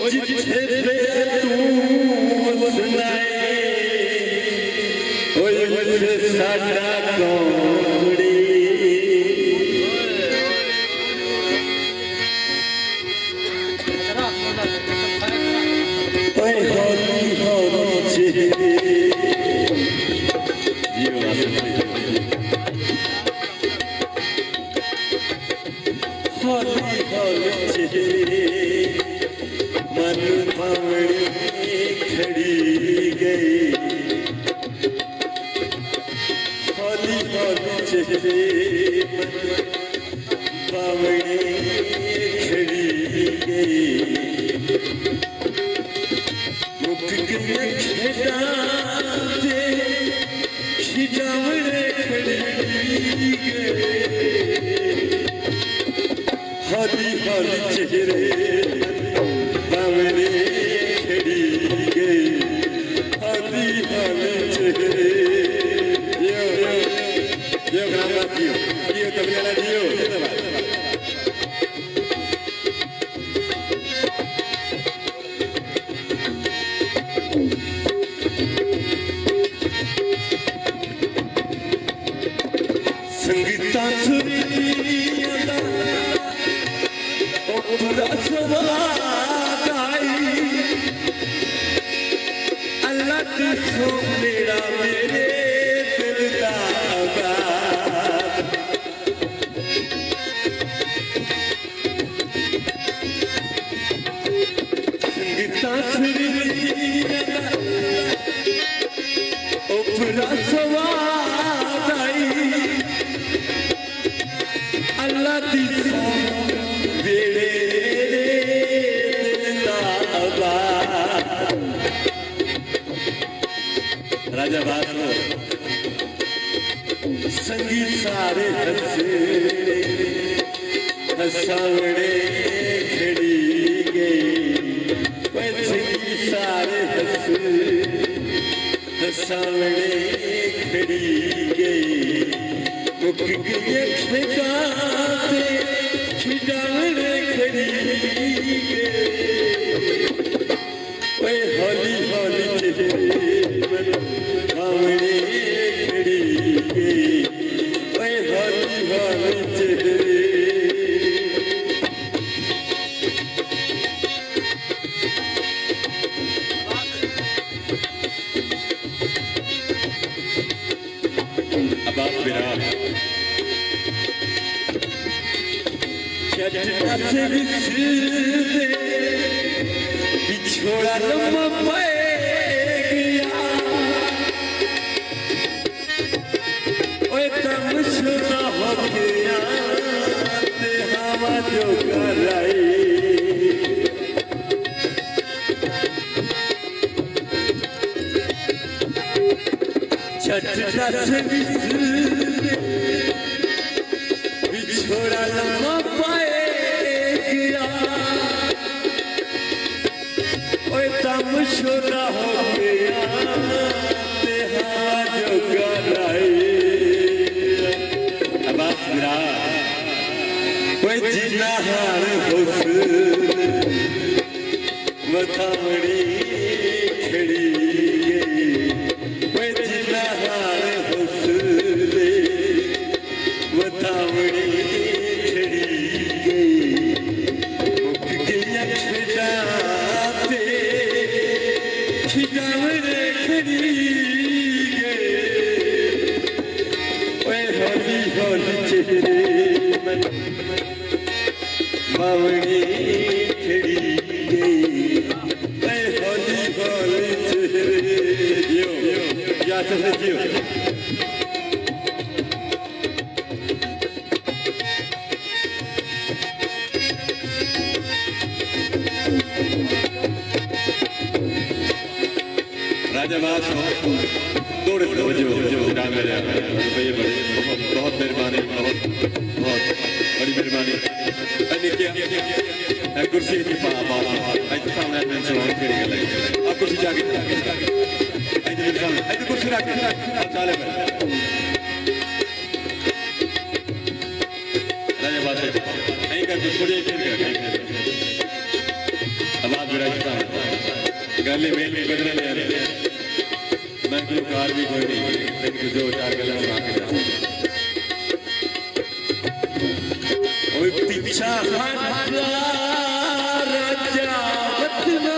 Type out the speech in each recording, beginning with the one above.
जिथे तू सुनाए ओए मुझे साडा कौड़ी ओए होली होली चेहरे होली होली चेहरे मन भावड़ी खड़ी गई होली होली चेहरे मन भावड़ी खड़ी गई मुक गए खिजाते खिजावड़े खड़ी गई होली होली चेहरे बावड़े खड़ी गई होली होली चेहरे जियो ग्राम जियो तबला जियो संगीता सुरीला अल्लाह की सो मेरा मेरे दिल का संगीता सुरीला उपरा सवाद आई अल्लाह की सो मेरे राजा बाबू संगीत सारे हंसे हंसावड़े खड़ी गई संगीत सारे हंसे हंसावड़े खड़ी गई मुक गए खिजाते खिजावड़े खड़ी गई होली होली चेहरे बावड़े खड़ी गई होली होली चेहरे अब्बास बिराम से बिछोड़ा लम्बा मुझना हो गया ते हवा जो कराई छठा से बिछोड़ा लम्बा पाए गया ओए तमशोरा हो गया ते हवा जो कराई कोई जिला हार हुस्न वथावड़ी खड़ी गई कोई जिला हार हुस्न वथावड़ी खड़ी गई मुक गया खिजाते खिजावड़े खड़ी गई होली होली चेहरे मन बावड़ी खड़ी गई होली होली चेहरे जियो या से जियो राजा बास दौड़े जो काम मेरे रुपये बड़े बहुत मेहरबानी बहुत बड़ी मेहरबानी कुर्सी की पास सामने में आप कुर्सी जाके कुर्सी रख चाले राजा बात थोड़ी विराजता गल मेल में बदल लिया मैं कोई कार भी कोई नहीं लेकिन जो चार गला सुना के जा ओए पीछा हटा राजा वतना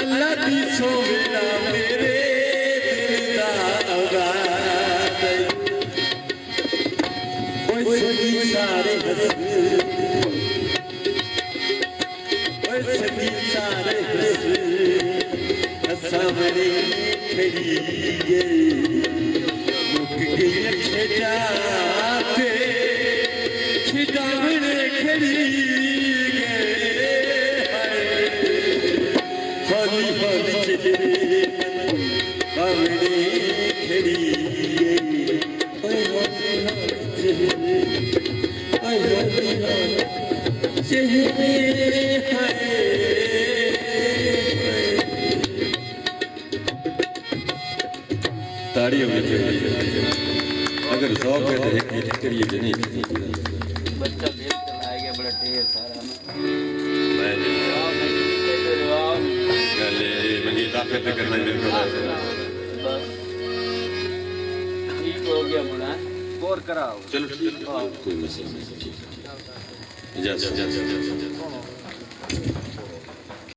अल्लाह दी सोवेला मेरे दिल दा आवाज़ ओए सभी सारे सभी सारे सामने खड़ी गई मुक गई अच्छे जाते खिजावने खड़ी हौली हौली चले बावड़े खड़ी ओए हौली हौली चले ओए हौली हौली चले हाय ताड़ियों में चाहिए अगर शौक है तो एक मिनट करिए कि नहीं बच्चा भेज कर लाएगा बड़ा ढेर सारा मैं गले मंगी ताकत करना मेरे को बस ठीक हो गया मुना और कराओ चलो ठीक है कोई मसला नहीं ठीक है इजाजत